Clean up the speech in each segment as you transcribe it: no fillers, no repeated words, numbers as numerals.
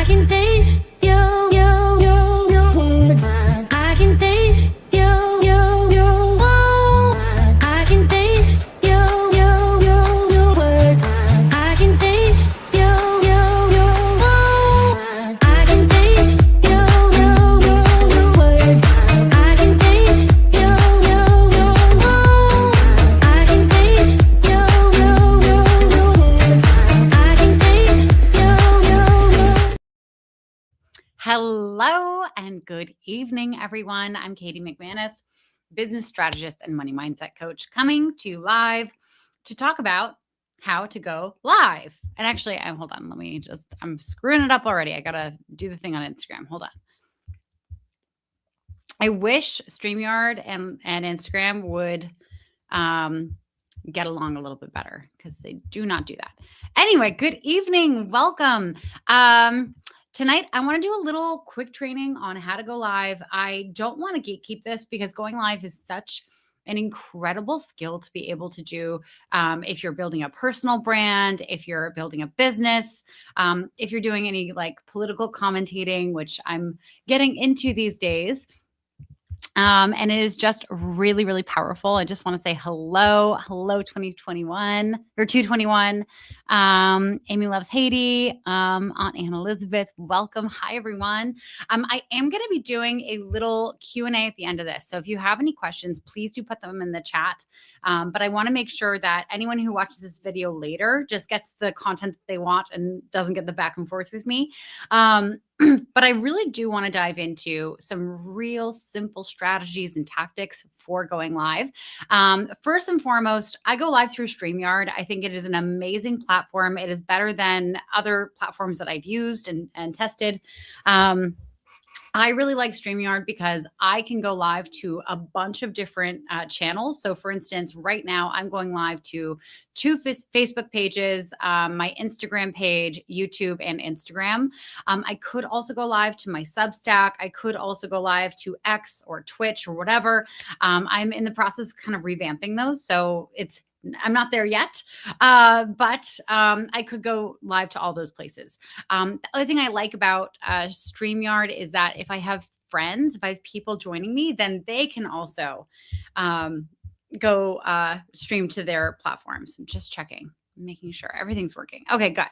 I can taste your words. I can taste your I can taste your words. I can taste your I can taste your words. I can taste your I can taste your words. I can taste your Hello and good evening, everyone. I'm Katie McManus, business strategist and money mindset coach, coming to you live to talk about how to go live. And actually, hold on, I'm screwing it up already. I got to do the thing on Instagram. Hold on. I wish StreamYard and Instagram would get along a little bit better because they do not do that. Anyway, good evening. Welcome. Tonight, I want to do a little quick training on how to go live. I don't want to gatekeep this because going live is such an incredible skill to be able to do if you're building a personal brand, if you're building a business, if you're doing any like political commentating, which I'm getting into these days. And it is just really, really powerful. I just want to say hello 2021 or 221. Amy loves Haiti. Aunt Anne Elizabeth, welcome. Hi, everyone. I am going to be doing a little Q&A at the end of this. So if you have any questions, please do put them in the chat. But I want to make sure that anyone who watches this video later just gets the content that they want and doesn't get the back and forth with me. But I really do want to dive into some real simple strategies and tactics for going live. First and foremost, I go live through StreamYard. I think it is an amazing platform. It is better than other platforms that I've used and tested. I really like StreamYard because I can go live to a bunch of different channels. So for instance, right now I'm going live to two Facebook pages, my Instagram page, YouTube, and Instagram. I could also go live to my Substack. I could also go live to X or Twitch or whatever. I'm in the process of kind of revamping those. So I'm not there yet, but I could go live to all those places. The other thing I like about StreamYard is that if I have friends, if I have people joining me, then they can also go stream to their platforms. I'm just checking, making sure everything's working. Okay, good.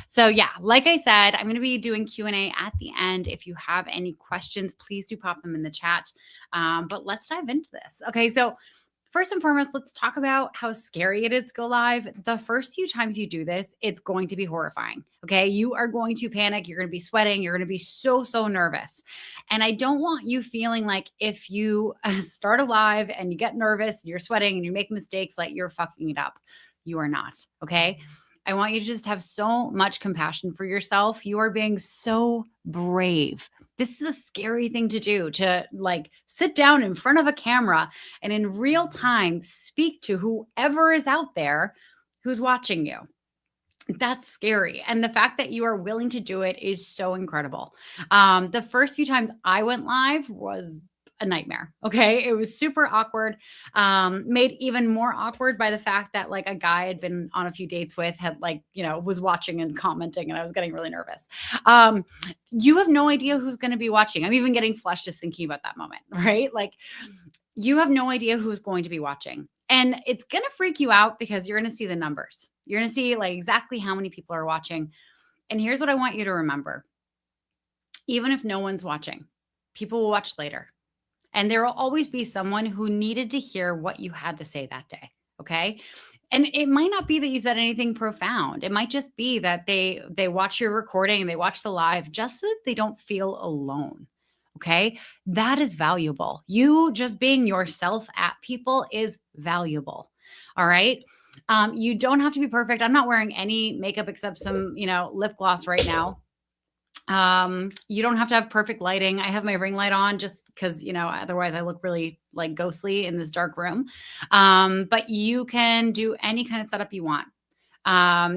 So yeah, like I said, I'm going to be doing Q&A at the end. If you have any questions, please do pop them in the chat. But let's dive into this. Okay, so first and foremost, let's talk about how scary it is to go live. The first few times you do this, it's going to be horrifying. Okay. You are going to panic. You're going to be sweating. You're going to be so nervous. And I don't want you feeling like if you start a live and you get nervous and you're sweating and you make mistakes, like you're fucking it up. You are not. Okay. I want you to just have so much compassion for yourself. You are being so brave. This is a scary thing to do, to like sit down in front of a camera and in real time speak to whoever is out there who's watching you. That's scary. And the fact that you are willing to do it is so incredible. The first few times I went live was a nightmare. Okay. It was super awkward. Made even more awkward by the fact that like a guy I'd been on a few dates with had like, was watching and commenting, and I was getting really nervous. You have no idea who's going to be watching. I'm even getting flushed just thinking about that moment, right? Like you have no idea who's going to be watching, and it's going to freak you out because you're going to see the numbers. You're going to see like exactly how many people are watching. And here's what I want you to remember. Even if no one's watching, people will watch later. And there will always be someone who needed to hear what you had to say that day. Okay. And it might not be that you said anything profound. It might just be that they watch your recording and they watch the live just so that they don't feel alone. Okay. That is valuable. You just being yourself at people is valuable. All right. You don't have to be perfect. I'm not wearing any makeup except some, lip gloss right now. You don't have to have perfect lighting. I have my ring light on just because, otherwise I look really like ghostly in this dark room. But you can do any kind of setup you want.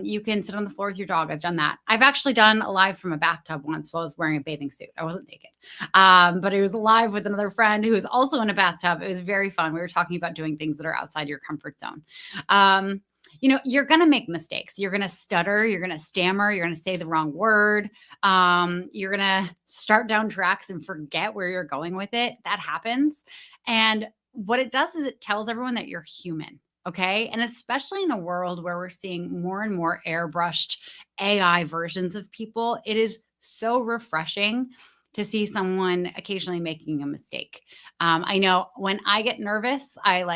You can sit on the floor with your dog. I've done that. I've actually done a live from a bathtub once while I was wearing a bathing suit. I wasn't naked. But it was live with another friend who was also in a bathtub. It was very fun. We were talking about doing things that are outside your comfort zone. you're going to make mistakes. You're going to stutter. You're going to stammer. You're going to say the wrong word. You're going to start down tracks and forget where you're going with it. That happens. And what it does is it tells everyone that you're human. Okay. And especially in a world where we're seeing more and more airbrushed AI versions of people, it is so refreshing to see someone occasionally making a mistake. I know when I get nervous, I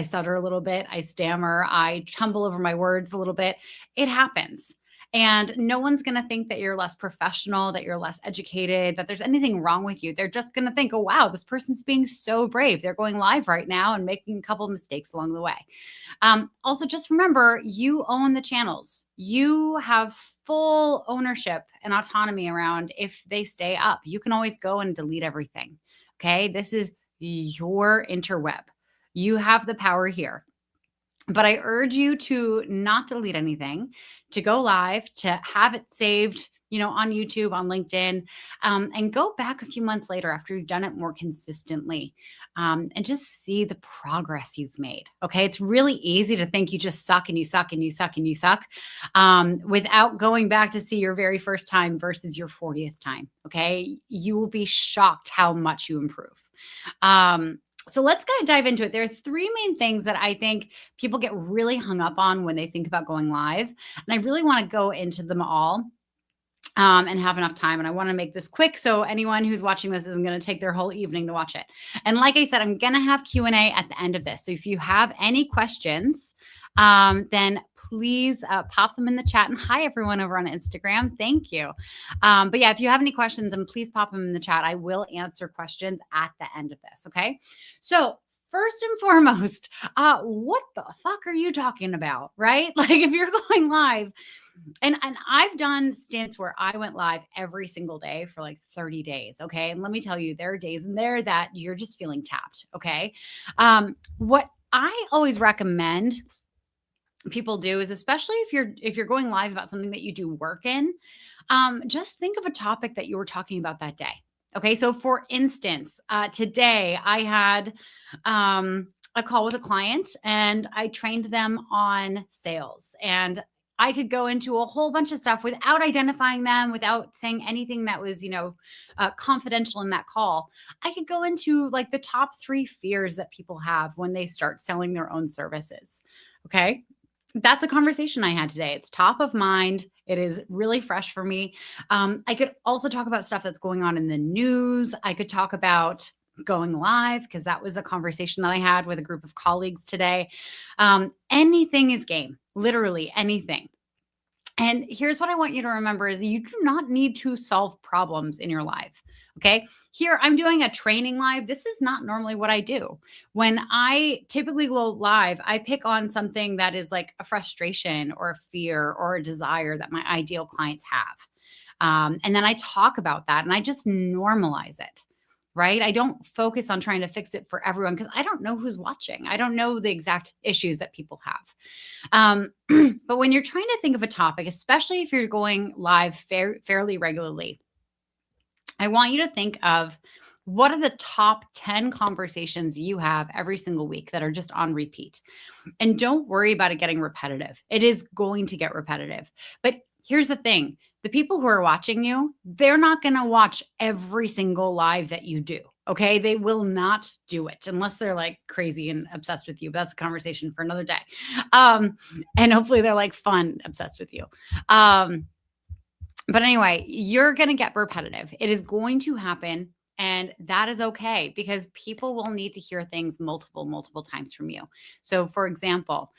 stutter a little bit, I stammer, I tumble over my words a little bit. It happens. And no one's going to think that you're less professional, that you're less educated, that there's anything wrong with you. They're just going to think, oh, wow, this person's being so brave. They're going live right now and making a couple of mistakes along the way. Also, just remember, you own the channels. You have full ownership and autonomy around if they stay up. You can always go and delete everything. Okay. This is your interweb. You have the power here. But I urge you to not delete anything, to go live, to have it saved, on YouTube, on LinkedIn, and go back a few months later after you've done it more consistently, and just see the progress you've made. Okay. It's really easy to think you just suck and you suck and you suck and you suck, without going back to see your very first time versus your 40th time. Okay. You will be shocked how much you improve. So let's kind of dive into it. There are three main things that I think people get really hung up on when they think about going live. And I really want to go into them all and have enough time. And I want to make this quick so anyone who's watching this isn't going to take their whole evening to watch it. And like I said, I'm going to have Q&A at the end of this. So if you have any questions, then please pop them in the chat. And hi, everyone over on Instagram. Thank you. But yeah, if you have any questions, then please pop them in the chat. I will answer questions at the end of this. Okay. So first and foremost, what the fuck are you talking about? Right? Like if you're going live, and I've done stints where I went live every single day for like 30 days. Okay. And let me tell you, there are days in there that you're just feeling tapped. Okay. What I always recommend people do is, especially if you're going live about something that you do work in, just think of a topic that you were talking about that day. Okay. So for instance, today I had a call with a client and I trained them on sales, and I could go into a whole bunch of stuff without identifying them, without saying anything that was, confidential in that call. I could go into like the top 3 fears that people have when they start selling their own services. Okay. That's a conversation I had today. It's top of mind. It is really fresh for me. I could also talk about stuff that's going on in the news. I could talk about going live because that was a conversation that I had with a group of colleagues today. Anything is game, literally anything. And here's what I want you to remember is you do not need to solve problems in your live. Okay. Here I'm doing a training live. This is not normally what I do. When I typically go live, I pick on something that is like a frustration or a fear or a desire that my ideal clients have. And then I talk about that and I just normalize it. Right? I don't focus on trying to fix it for everyone because I don't know who's watching. I don't know the exact issues that people have. But when you're trying to think of a topic, especially if you're going live fairly regularly, I want you to think of what are the top 10 conversations you have every single week that are just on repeat. And don't worry about it getting repetitive. It is going to get repetitive. But here's the thing. The people who are watching you, they're not going to watch every single live that you do. Okay. They will not do it unless they're like crazy and obsessed with you. But that's a conversation for another day. And hopefully they're like fun, obsessed with you. But anyway, you're going to get repetitive. It is going to happen. And that is okay because people will need to hear things multiple times from you. So for example,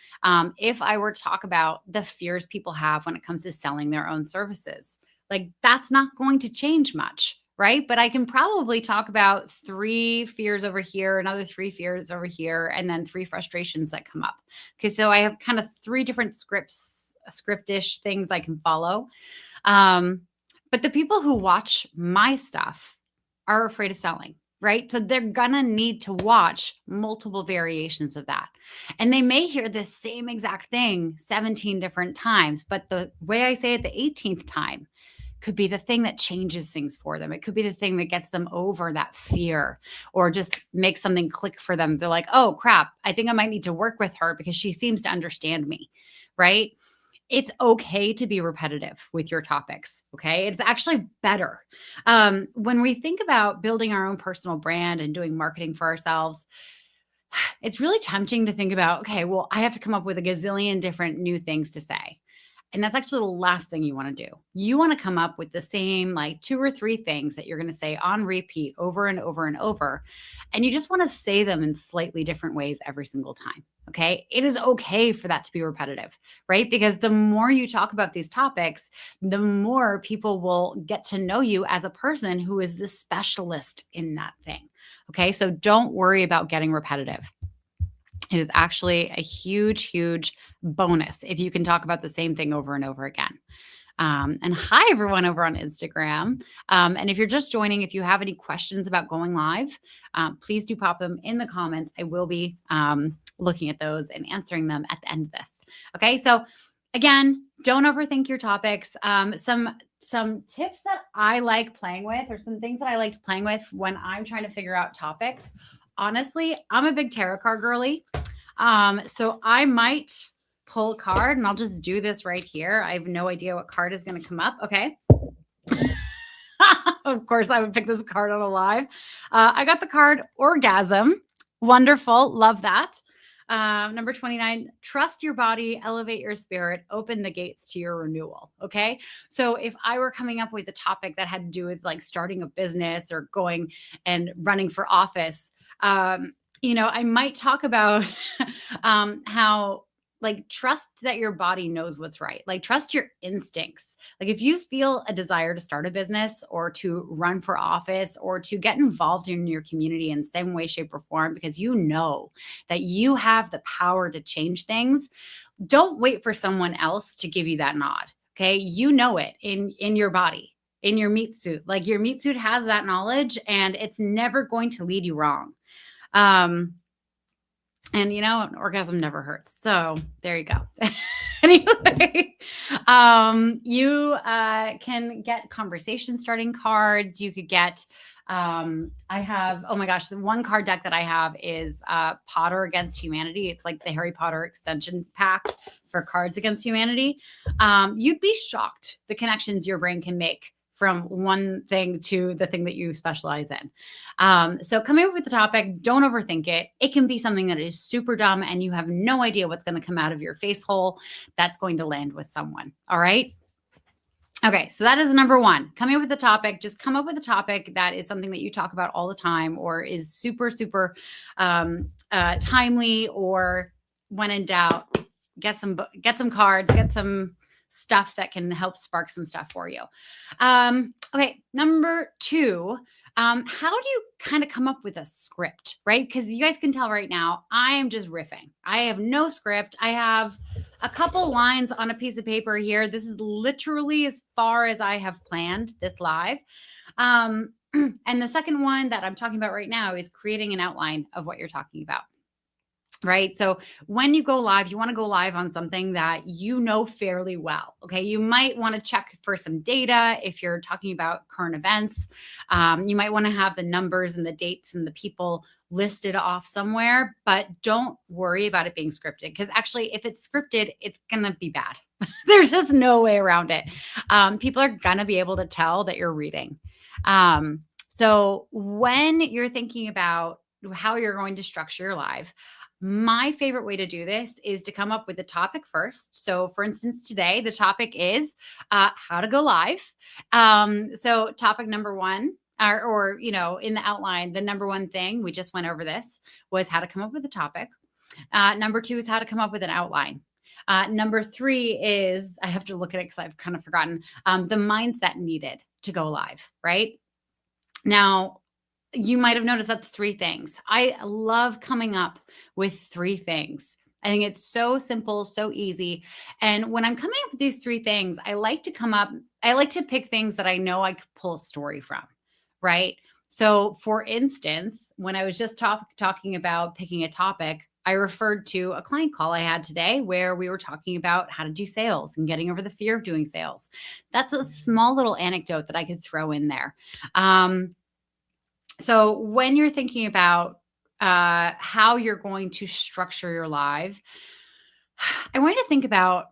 if I were to talk about the fears people have when it comes to selling their own services, like that's not going to change much, right? But I can probably talk about 3 fears over here, another 3 fears over here, and then 3 frustrations that come up. Okay, so I have kind of 3 different scriptish things I can follow. But the people who watch my stuff are afraid of selling, right? So they're gonna need to watch multiple variations of that. And they may hear the same exact thing 17 different times, but the way I say it the 18th time, could be the thing that changes things for them. It could be the thing that gets them over that fear or just makes something click for them. They're like, oh crap, I think I might need to work with her because she seems to understand me, right? It's okay to be repetitive with your topics. Okay. It's actually better. When we think about building our own personal brand and doing marketing for ourselves, it's really tempting to think about, okay, well, I have to come up with a gazillion different new things to say. And that's actually the last thing you want to do. You want to come up with the same like 2 or 3 things that you're going to say on repeat over and over and over. And you just want to say them in slightly different ways every single time. Okay. It is okay for that to be repetitive, right? Because the more you talk about these topics, the more people will get to know you as a person who is the specialist in that thing. Okay. So don't worry about getting repetitive. It is actually a huge, huge bonus if you can talk about the same thing over and over again. And hi, everyone over on Instagram. And if you're just joining, if you have any questions about going live, please do pop them in the comments. I will be looking at those and answering them at the end of this. Okay, so again, don't overthink your topics. Some tips that I like playing with, or some things that I liked playing with when I'm trying to figure out topics. Honestly, I'm a big tarot card girly. So I might pull a card and I'll just do this right here. I have no idea what card is going to come up. Okay. Of course, I would pick this card on a live. I got the card Orgasm. Wonderful. Love that. Number 29, trust your body, elevate your spirit, open the gates to your renewal. Okay. So if I were coming up with a topic that had to do with like starting a business or going and running for office, I might talk about how like trust that your body knows what's right. Like trust your instincts. Like if you feel a desire to start a business or to run for office or to get involved in your community in some way, shape, or form, because you know that you have the power to change things, don't wait for someone else to give you that nod. Okay. You know it in your body, in your meat suit. Like your meat suit has that knowledge and it's never going to lead you wrong. And an orgasm never hurts. So there you go. Anyway, you can get conversation starting cards. You could get, I have, oh my gosh, the one card deck that I have is Potter Against Humanity. It's like the Harry Potter extension pack for Cards Against Humanity. You'd be shocked the connections your brain can make from one thing to the thing that you specialize in. So coming up with the topic, don't overthink it. It can be something that is super dumb and you have no idea what's going to come out of your face hole that's going to land with someone. All right. Okay. So that is number 1. Coming up with the topic, just come up with a topic that is something that you talk about all the time or is super, super timely, or when in doubt, get some cards, get some stuff that can help spark some stuff for you. Okay. Number 2, how do you kind of come up with a script, right? Because you guys can tell right now, I am just riffing. I have no script. I have a couple lines on a piece of paper here. This is literally as far as I have planned this live. And the second one that I'm talking about right now is creating an outline of what you're talking about. Right. So when you go live, you want to go live on something that you know fairly well. Okay. You might want to check for some data. If you're talking about current events, you might want to have the numbers and the dates and the people listed off somewhere, but don't worry about it being scripted. Because actually, if it's scripted, it's going to be bad. There's just no way around it. People are going to be able to tell that you're reading. So when you're thinking about how you're going to structure your live, my favorite way to do this is to come up with the topic first. So for instance, today, the topic is how to go live. So topic number 1, or in the outline, the number 1 thing, we just went over this, was how to come up with a topic. Number 2 is how to come up with an outline. Number 3 is, I have to look at it because I've kind of forgotten, the mindset needed to go live, right? Now, you might have noticed that's 3 things. I love coming up with 3 things. I think it's so simple, so easy. And when I'm coming up with these 3 things, I like to pick things that I know I could pull a story from, right? So for instance, when I was just talking about picking a topic, I referred to a client call I had today where we were talking about how to do sales and getting over the fear of doing sales. That's a small little anecdote that I could throw in there. So when you're thinking about how you're going to structure your live, I want you to think about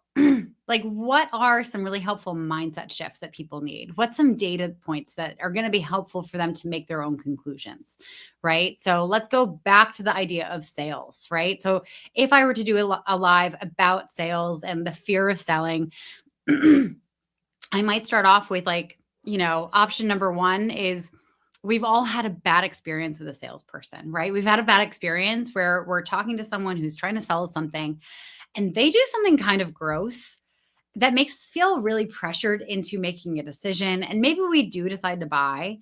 like, what are some really helpful mindset shifts that people need? What's some data points that are going to be helpful for them to make their own conclusions, right? So let's go back to the idea of sales, right? So if I were to do a live about sales and the fear of selling, I might start off with like, option number one is we've all had a bad experience with a salesperson, right? We've had a bad experience where we're talking to someone who's trying to sell us something and they do something kind of gross that makes us feel really pressured into making a decision. And maybe we do decide to buy,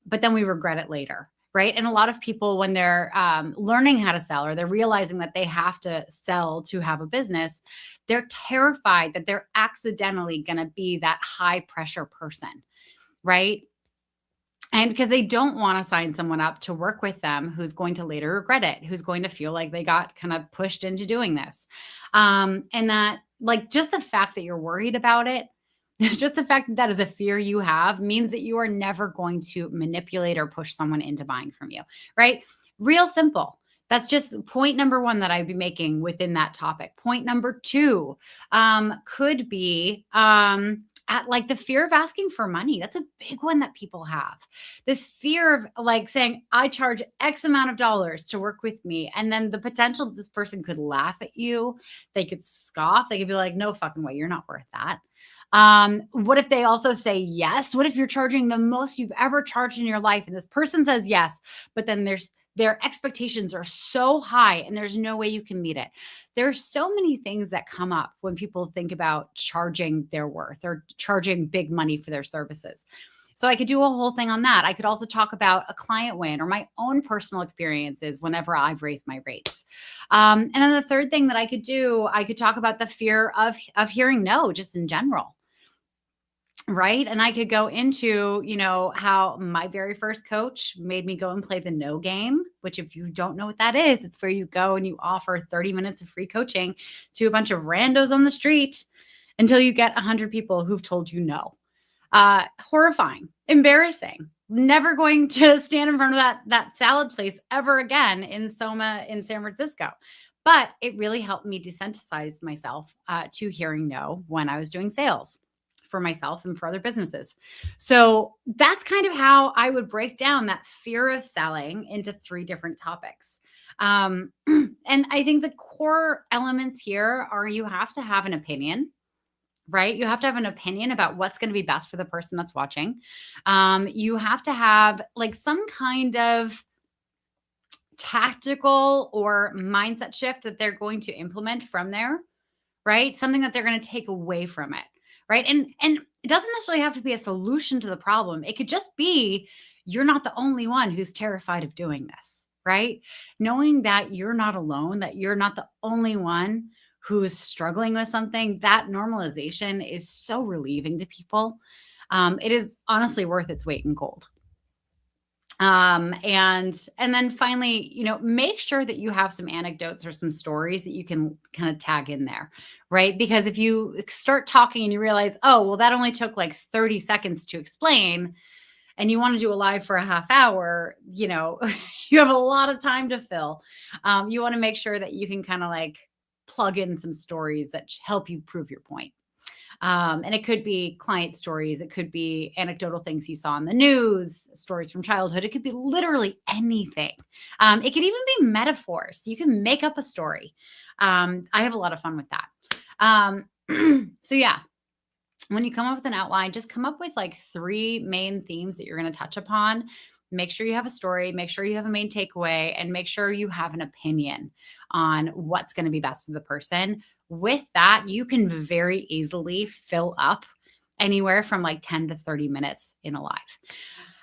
but then we regret it later, right? And a lot of people, when they're learning how to sell or they're realizing that they have to sell to have a business, they're terrified that they're accidentally going to be that high pressure person, right? And because they don't want to sign someone up to work with them who's going to later regret it, who's going to feel like they got kind of pushed into doing this. And that, like, just the fact that you're worried about it, just the fact that that is a fear you have means that you are never going to manipulate or push someone into buying from you, right? Real simple. That's just point number one that I'd be making within that topic. Point number two could be at like the fear of asking for money. That's a big one that people have. This fear of like saying, I charge X amount of dollars to work with me. And then the potential that this person could laugh at you. They could scoff. They could be like, no fucking way. You're not worth that. What if they also say yes? What if you're charging the most you've ever charged in your life and this person says yes, but then their expectations are so high and there's no way you can meet it. There's so many things that come up when people think about charging their worth or charging big money for their services. So I could do a whole thing on that. I could also talk about a client win or my own personal experiences whenever I've raised my rates. And then the third thing that I could do, I could talk about the fear of hearing no, just in general. Right. And I could go into, how my very first coach made me go and play the no game, which if you don't know what that is, it's where you go and you offer 30 minutes of free coaching to a bunch of randos on the street until you get 100 people who've told you no. Horrifying, embarrassing, never going to stand in front of that salad place ever again in Soma in San Francisco. But it really helped me desensitize myself to hearing no when I was doing sales for myself and for other businesses. So that's kind of how I would break down that fear of selling into 3 different topics. And I think the core elements here are you have to have an opinion, right? You have to have an opinion about what's going to be best for the person that's watching. You have to have like some kind of tactical or mindset shift that they're going to implement from there, right? Something that they're going to take away from it. Right. And it doesn't necessarily have to be a solution to the problem. It could just be you're not the only one who's terrified of doing this. Right. Knowing that you're not alone, that you're not the only one who is struggling with something, that normalization is so relieving to people. It is honestly worth its weight in gold. And then finally, make sure that you have some anecdotes or some stories that you can kind of tag in there, right? Because if you start talking and you realize, oh, well, that only took like 30 seconds to explain, and you want to do a live for a half hour, you have a lot of time to fill. You want to make sure that you can kind of like plug in some stories that help you prove your point. And it could be client stories. It could be anecdotal things you saw in the news, stories from childhood. It could be literally anything. It could even be metaphors. You can make up a story. I have a lot of fun with that. So yeah, when you come up with an outline, just come up with like 3 main themes that you're going to touch upon. Make sure you have a story, make sure you have a main takeaway, and make sure you have an opinion on what's going to be best for the person. With that, you can very easily fill up anywhere from like 10 to 30 minutes in a live.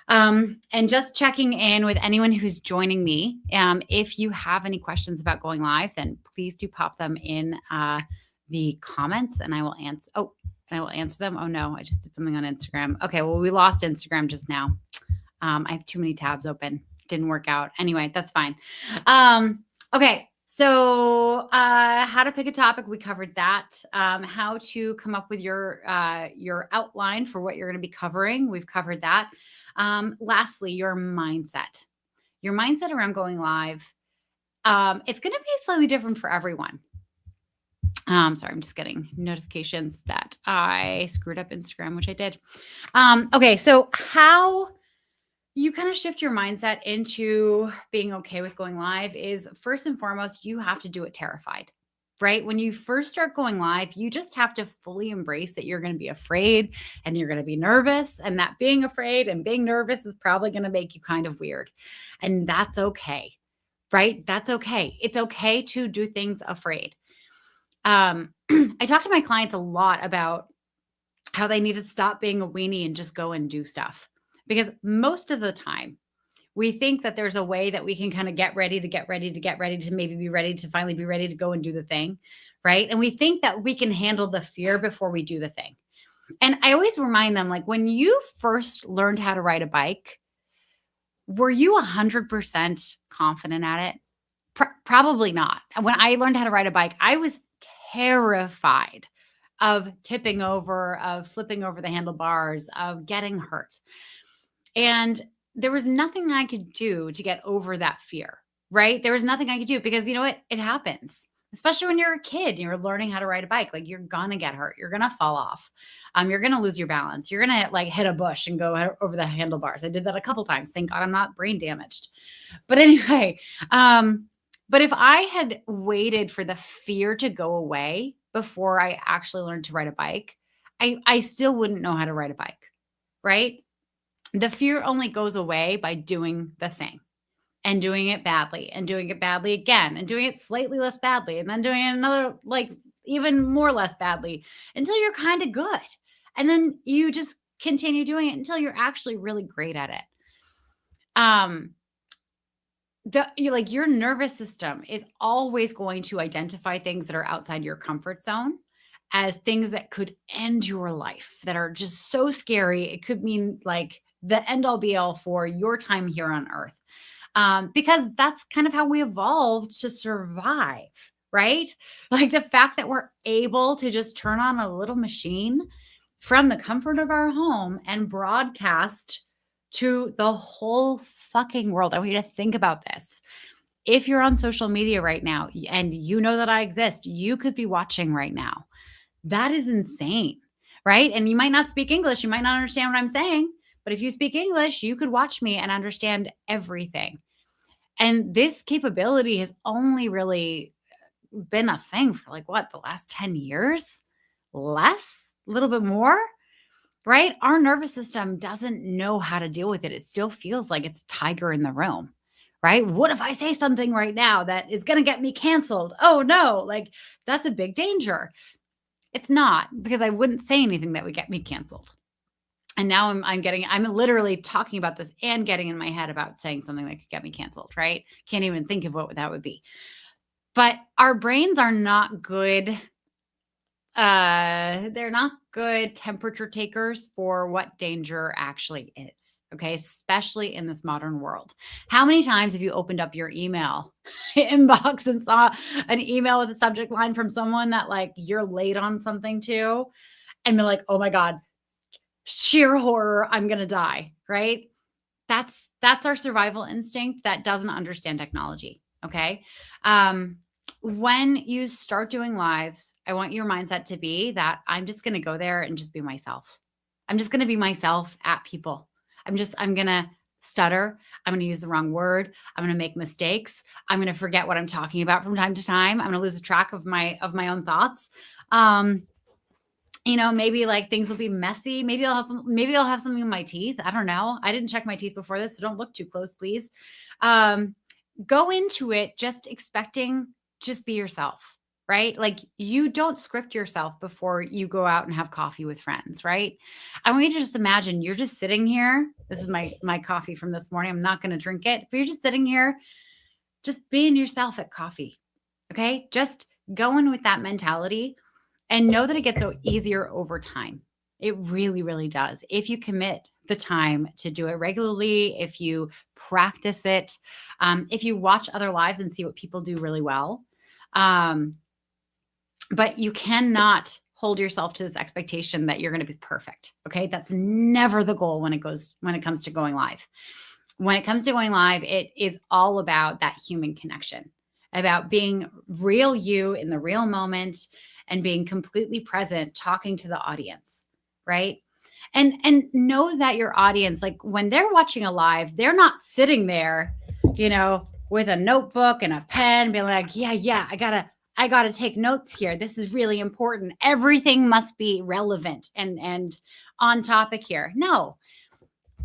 And just checking in with anyone who's joining me. If you have any questions about going live, then please do pop them in the comments and I will answer. I will answer them. Oh no, I just did something on Instagram. Okay, well, we lost Instagram just now. I have too many tabs open. Didn't work out. Anyway, that's fine. Okay. So, how to pick a topic, we covered that. How to come up with your outline for what you're going to be covering, we've covered that. Lastly, your mindset. Your mindset around going live. It's going to be slightly different for everyone. Sorry, I'm just getting notifications that I screwed up Instagram, which I did. Okay, so how you kind of shift your mindset into being okay with going live is, first and foremost, you have to do it terrified, right? When you first start going live, you just have to fully embrace that you're going to be afraid and you're going to be nervous, and that being afraid and being nervous is probably going to make you kind of weird. And that's okay, right? That's okay. It's okay to do things afraid. I talk to my clients a lot about how they need to stop being a weenie and just go and do stuff. Because most of the time, we think that there's a way that we can kind of get ready to maybe be ready to finally be ready to go and do the thing, right? And we think that we can handle the fear before we do the thing. And I always remind them, like, when you first learned how to ride a bike, were you 100% confident at it? Probably not. When I learned how to ride a bike, I was terrified of tipping over, of flipping over the handlebars, of getting hurt. And there was nothing I could do to get over that fear, right? There was nothing I could do because, you know what? It happens, especially when you're a kid and you're learning how to ride a bike. Like, you're going to get hurt. You're going to fall off. You're going to lose your balance. You're going to like hit a bush and go over the handlebars. I did that a couple times. Thank God I'm not brain damaged. But anyway, but if I had waited for the fear to go away before I actually learned to ride a bike, I still wouldn't know how to ride a bike, right? The fear only goes away by doing the thing and doing it badly and doing it badly again and doing it slightly less badly and then doing it another, like, even more less badly until you're kind of good. And then you just continue doing it until you're actually really great at it. Your nervous system is always going to identify things that are outside your comfort zone as things that could end your life, that are just so scary. It could mean like the end all be all for your time here on earth. Because that's kind of how we evolved to survive, right? Like, the fact that we're able to just turn on a little machine from the comfort of our home and broadcast to the whole fucking world. I want you to think about this. If you're on social media right now and you know that I exist, you could be watching right now. That is insane, right? And you might not speak English. You might not understand what I'm saying. But if you speak English, you could watch me and understand everything. And this capability has only really been a thing for like the last 10 years? Less? A little bit more? Right? Our nervous system doesn't know how to deal with it. It still feels like it's tiger in the room, right? What if I say something right now that is going to get me canceled? Oh no, like, that's a big danger. It's not, because I wouldn't say anything that would get me canceled. And now I'm literally talking about this and getting in my head about saying something that could get me canceled, right? Can't even think of what that would be. But our brains are not good. They're not good temperature takers for what danger actually is. Okay. Especially in this modern world. How many times have you opened up your email inbox and saw an email with a subject line from someone that, like, you're late on something to, and be like, oh my God, sheer horror, I'm going to die, right? That's our survival instinct that doesn't understand technology, okay? When you start doing lives, I want your mindset to be that I'm just going to go there and just be myself. I'm just going to be myself at people. I'm going to stutter. I'm going to use the wrong word. I'm going to make mistakes. I'm going to forget what I'm talking about from time to time. I'm going to lose track of my own thoughts. Maybe like things will be messy. Maybe I'll have something in my teeth. I don't know. I didn't check my teeth before this, so don't look too close, please. Go into it just expecting, just be yourself, right? Like, you don't script yourself before you go out and have coffee with friends, right? I want you to just imagine you're just sitting here. This is my coffee from this morning. I'm not going to drink it, but you're just sitting here, just being yourself at coffee. Okay. Just going with that mentality. And know that it gets so easier over time. It really, really does. If you commit the time to do it regularly, if you practice it. If you watch other lives and see what people do really well, but you cannot hold yourself to this expectation that you're going to be perfect. Okay. That's never the goal when it comes to going live. When it comes to going live, it is all about that human connection, about being real you in the real moment and being completely present, talking to the audience, right? And know that your audience, like when they're watching a live, they're not sitting there, with a notebook and a pen, being like, yeah, I gotta take notes here. This is really important. Everything must be relevant and on topic here. No,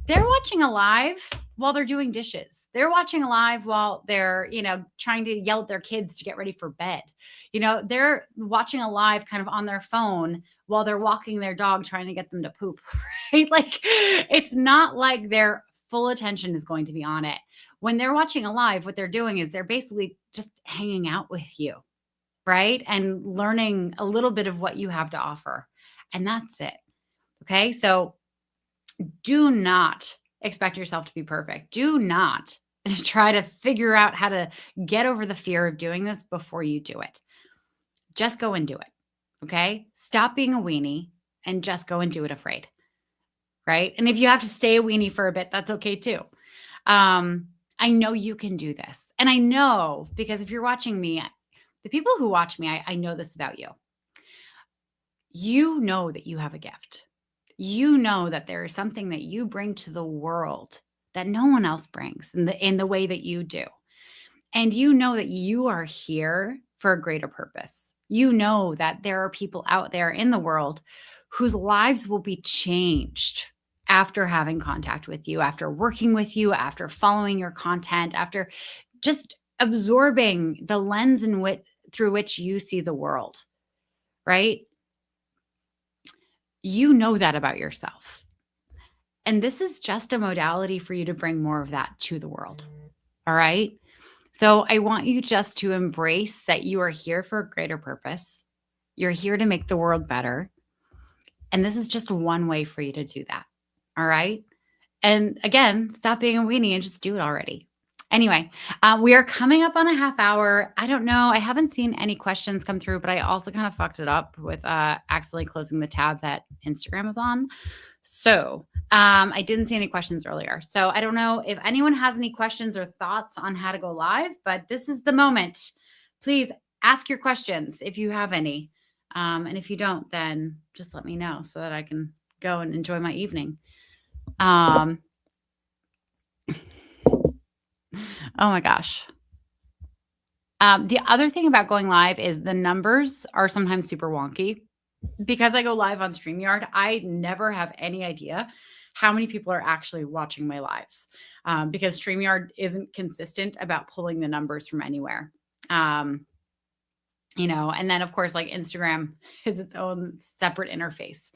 they're watching a live while they're doing dishes. They're watching a live while they're, trying to yell at their kids to get ready for bed. They're watching a live kind of on their phone while they're walking their dog, trying to get them to poop, right? Like, it's not like their full attention is going to be on it. When they're watching a live, what they're doing is they're basically just hanging out with you, right? And learning a little bit of what you have to offer. And that's it. Okay. So do not expect yourself to be perfect. Do not try to figure out how to get over the fear of doing this before you do it. Just go and do it. Okay. Stop being a weenie and just go and do it afraid. Right. And if you have to stay a weenie for a bit, that's okay too. I know you can do this. And I know, because if you're watching me, the people who watch me, I know this about you. You know that you have a gift. You know that there is something that you bring to the world that no one else brings in the way that you do. And you know that you are here for a greater purpose. You know that there are people out there in the world whose lives will be changed after having contact with you, after working with you, after following your content, after just absorbing the lens through which you see the world, right? You know that about yourself. And this is just a modality for you to bring more of that to the world. All right. So I want you just to embrace that you are here for a greater purpose. You're here to make the world better. And this is just one way for you to do that. All right. And again, stop being a weenie and just do it already. Anyway, we are coming up on a half hour. I don't know. I haven't seen any questions come through, but I also kind of fucked it up with accidentally closing the tab that Instagram is on. So I didn't see any questions earlier. So I don't know if anyone has any questions or thoughts on how to go live, but this is the moment. Please ask your questions if you have any. And if you don't, then just let me know so that I can go and enjoy my evening. Oh my gosh. The other thing about going live is the numbers are sometimes super wonky. Because I go live on StreamYard, I never have any idea how many people are actually watching my lives, because StreamYard isn't consistent about pulling the numbers from anywhere. And then of course, like Instagram is its own separate interface.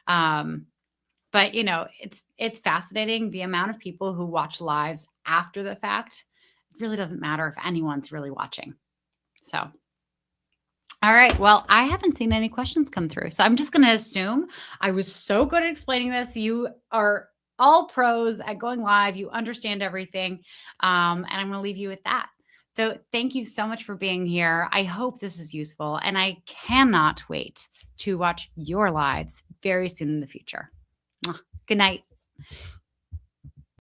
But it's fascinating the amount of people who watch lives after the fact. It really doesn't matter if anyone's really watching. So, all right. Well, I haven't seen any questions come through. So I'm just going to assume I was so good at explaining this. You are all pros at going live. You understand everything. And I'm going to leave you with that. So thank you so much for being here. I hope this is useful. And I cannot wait to watch your lives very soon in the future. Good night.